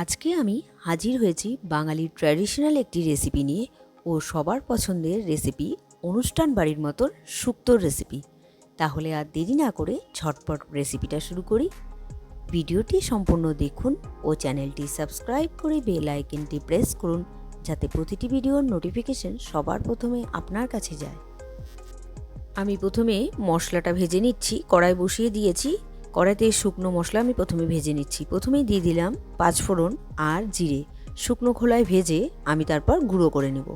আজকে আমি হাজির হয়েছি বাঙালির ট্র্যাডিশনাল একটি রেসিপি নিয়ে ও সবার পছন্দের রেসিপি অনুষ্ঠান বাড়ির মতন শুক্তোর রেসিপি। তাহলে আর দেরি না করে ঝটপট রেসিপিটা শুরু করি। ভিডিওটি সম্পূর্ণ দেখুন ও চ্যানেলটি সাবস্ক্রাইব করে বেল আইকনটি প্রেস করুন যাতে প্রতিটি ভিডিওর নোটিফিকেশন সবার প্রথমে আপনার কাছে যায়। আমি প্রথমে মশলাটা ভেজে নিচ্ছি। কড়াই বসিয়ে দিয়েছি। কড়াইতে শুকনো মশলা আমি প্রথমে ভেজে নিচ্ছি। প্রথমেই দিয়ে দিলাম পাঁচফোড়ন আর জিরে। শুকনো খোলায় ভেজে আমি তারপর গুঁড়ো করে নেব।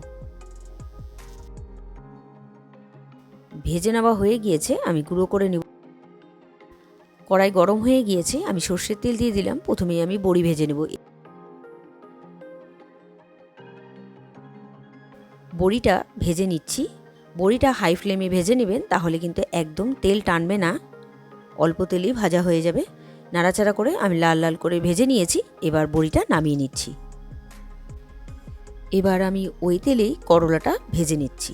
ভেজে নেওয়া হয়ে গিয়েছে, আমি গুঁড়ো করে নেব। কড়াই গরম হয়ে গিয়েছে, আমি সর্ষের তেল দিয়ে দিলাম। প্রথমেই আমি বড়ি ভেজে নেব। বড়িটা ভেজে নিচ্ছি। বড়িটা হাই ফ্লেমে ভেজে নেবেন, তাহলে কিন্তু একদম তেল টানবে না, অল্প তেলেই ভাজা হয়ে যাবে। নাড়াচাড়া করে আমি লাল লাল করে ভেজে নিয়েছি। এবার বড়িটা নামিয়ে নিচ্ছি। এবার আমি ওই তেলেই করলাটা ভেজে নিচ্ছি।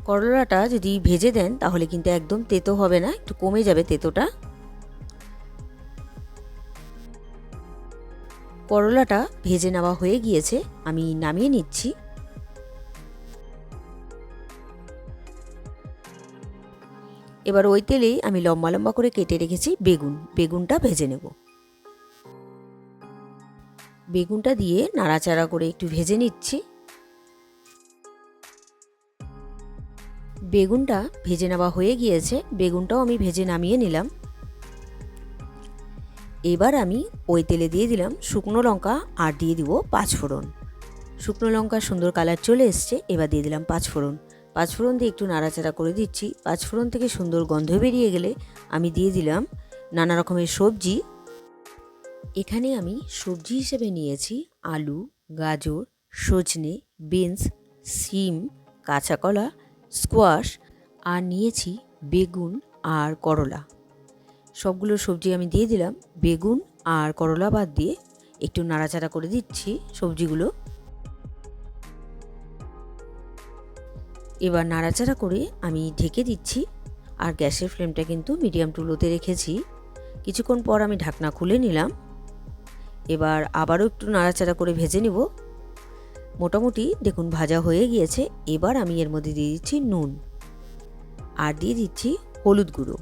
করলাটা যদি ভেজে দেন তাহলে কিন্তু একদম তেতো হবে না, একটু কমে যাবে তেতোটা। করলাটা ভেজে নেওয়া হয়ে গিয়েছে, আমি নামিয়ে নিচ্ছি। এবার ওই তেলেই আমি লম্বা লম্বা করে কেটে রেখেছি বেগুনটা ভেজে নেব। বেগুনটা দিয়ে নাড়াচাড়া করে একটু ভেজে নিচ্ছি। বেগুনটা ভেজে নেওয়া হয়ে গিয়েছে, বেগুনটাও আমি ভেজে নামিয়ে নিলাম। এবার আমি ওই তেলে দিয়ে দিলাম শুকনো লঙ্কা আর দিয়ে দিব পাঁচফোড়ন। শুকনো লঙ্কার সুন্দর কালার চলে এসছে, এবার দিয়ে দিলাম পাঁচফোড়ন। পাঁচফোড়ন দিয়ে একটু নাড়াচাড়া করে দিচ্ছি। পাঁচফোড়ন থেকে সুন্দর গন্ধ বেরিয়ে গেলে আমি দিয়ে দিলাম নানা রকমের সবজি। এখানে আমি সবজি হিসেবে নিয়েছি আলু, গাজর, সজনে, বিনস, সিম, কাঁচা কলা, স্কোয়াশ আর নিয়েছি বেগুন আর করলা। সবগুলো সবজি আমি দিয়ে দিলাম। বেগুন আর করলা বাদ দিয়ে একটু নাড়াচাড়া করে দিচ্ছি সবজিগুলো। এবার নাড়াচাড়া করে আমি ঢেকে দিচ্ছি। আর গ্যাসের ফ্লেমটা কিন্তু মিডিয়াম টু লোতে রেখেছি। কিছুক্ষণ পর আমি ঢাকনা খুলে নিলাম। এবার আবারও একটু নাড়াচাড়া করে ভেজে নিব। মোটামুটি দেখুন ভাজা হয়ে গিয়েছে। এবার আমি এর মধ্যে দিয়ে দিচ্ছি নুন আর দিয়ে দিচ্ছি হলুদ গুঁড়ো।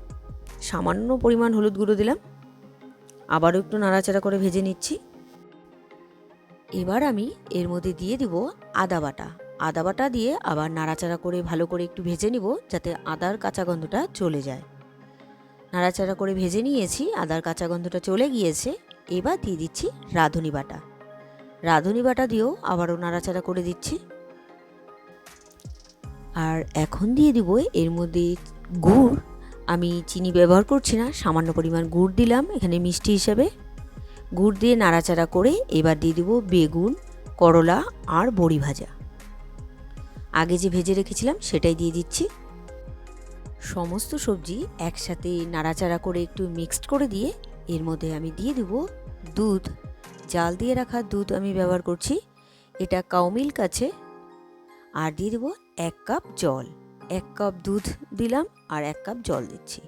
সামান্য পরিমাণ হলুদ গুঁড়ো দিলাম। আবারও একটু নাড়াচাড়া করে ভেজে নিচ্ছি। এবার আমি এর মধ্যে দিয়ে দিব আদা বাটা। আদা বাটা দিয়ে আবার নাড়াচাড়া করে ভালো করে একটু ভেজে নিব, যাতে আদার কাঁচা গন্ধটা চলে যায়। নাড়াচাড়া করে ভেজে নিয়েছি, আদার কাঁচা গন্ধটা চলে গিয়েছে। এবার দিয়ে দিচ্ছি রাঁধুনি বাটা। রাঁধুনি বাটা দিয়েও আবারও নাড়াচাড়া করে দিচ্ছি। আর এখন দিয়ে দিব এর মধ্যে গুড়। আমি চিনি ব্যবহার করছি না, সামান্য পরিমাণ গুড় দিলাম এখানে মিষ্টি হিসাবে। গুড় দিয়ে নাড়াচাড়া করে এবার দিয়ে দিব বেগুন, করলা আর বড়ি ভাজা। আগে যে ভেজে রেখেছিলাম সেটাই দিয়ে দিচ্ছি। সমস্ত সবজি একসাথে নাড়াচাড়া করে একটু মিক্সড করে দিয়ে এর মধ্যে আমি দিয়ে দেব দুধ। জাল দিয়ে রাখা দুধ আমি ব্যবহার করছি, এটা কাউ মিল্ক আছে। আর দিয়ে দেব 1 কাপ জল। 1 কাপ দুধ দিলাম আর 1 কাপ জল দিচ্ছি।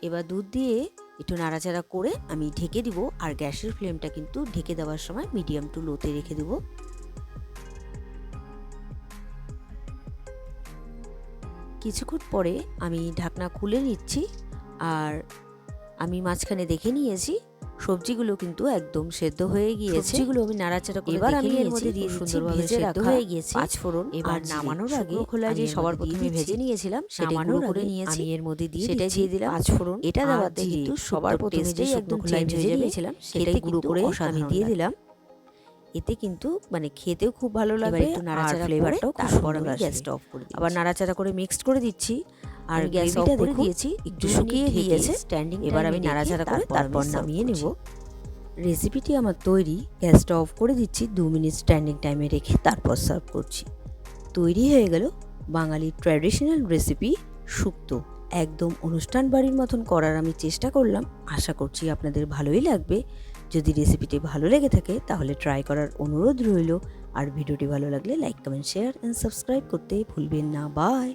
এবার দুধ দিয়ে একটু নাড়াচাড়া করে আমি ঢেকে দিব। আর গ্যাসের ফ্লেমটা কিন্তু ঢেকে দেওয়ার সময় মিডিয়াম টু লোতে রেখে দেব। কিছুক্ষণ পরে আমি ঢাকনা খুলে নিচ্ছি। আর আমি মাঝখানে দেখে নিয়েছি সবজিগুলো কিন্তু একদম সেদ্ধ হয়ে গিয়েছে। সবজিগুলো আমি নাড়াচাড়া করে এবার আমি এর মধ্যে দিয়ে সুন্দরভাবে সেদ্ধ হয়ে গিয়েছে পাঁচফোড়ন। এবার নামানোর আগে খোলায় যে সবার প্রথমে ভেজে নিয়েছিলাম সেটা গুঁড়ো করে নিয়েছি, আমি এর মধ্যে দিয়ে সেটাই দিয়ে দিলাম পাঁচফোড়ন। এটা দেওয়াতে কিন্তু সবার প্রথমে যে একদম খোলায় ভেজে নিয়েছিলাম সেটাই গুঁড়ো করে আমি দিয়ে দিলাম। এতে কিন্তু মানে খেতেও খুব ভালো লাগবে, একটু নাড়াচাড়া ফ্লেভারটাও তারপর আমি গ্যাসটা অফ করে দিই। আবার নাড়াচাড়া করে মিক্সড করে দিচ্ছি। আর গ্যাসটা করে দিয়েছি, একটু শুকিয়ে গিয়েছে স্ট্যান্ডিং। এবার আমি নাড়াচাড়া করে তারপর নামিয়ে নেব। রেসিপিটি আমার তৈরি। গ্যাসটা অফ করে দিচ্ছি, 2 মিনিট স্ট্যান্ডিং টাইমে রেখে তারপর সার্ভ করছি। তৈরি হয়ে গেল বাঙালির ট্র্যাডিশনাল রেসিপি শুক্তো। একদম অনুষ্ঠান বাড়ির মতন করার আমি চেষ্টা করলাম। আশা করছি আপনাদের ভালোই লাগবে। যদি রেসিপিটি ভালো লেগে থাকে তাহলে ট্রাই করার অনুরোধ রইল। আর ভিডিওটি ভালো লাগলে like, comment, share and subscribe করতে ভুলবেন না। বাই।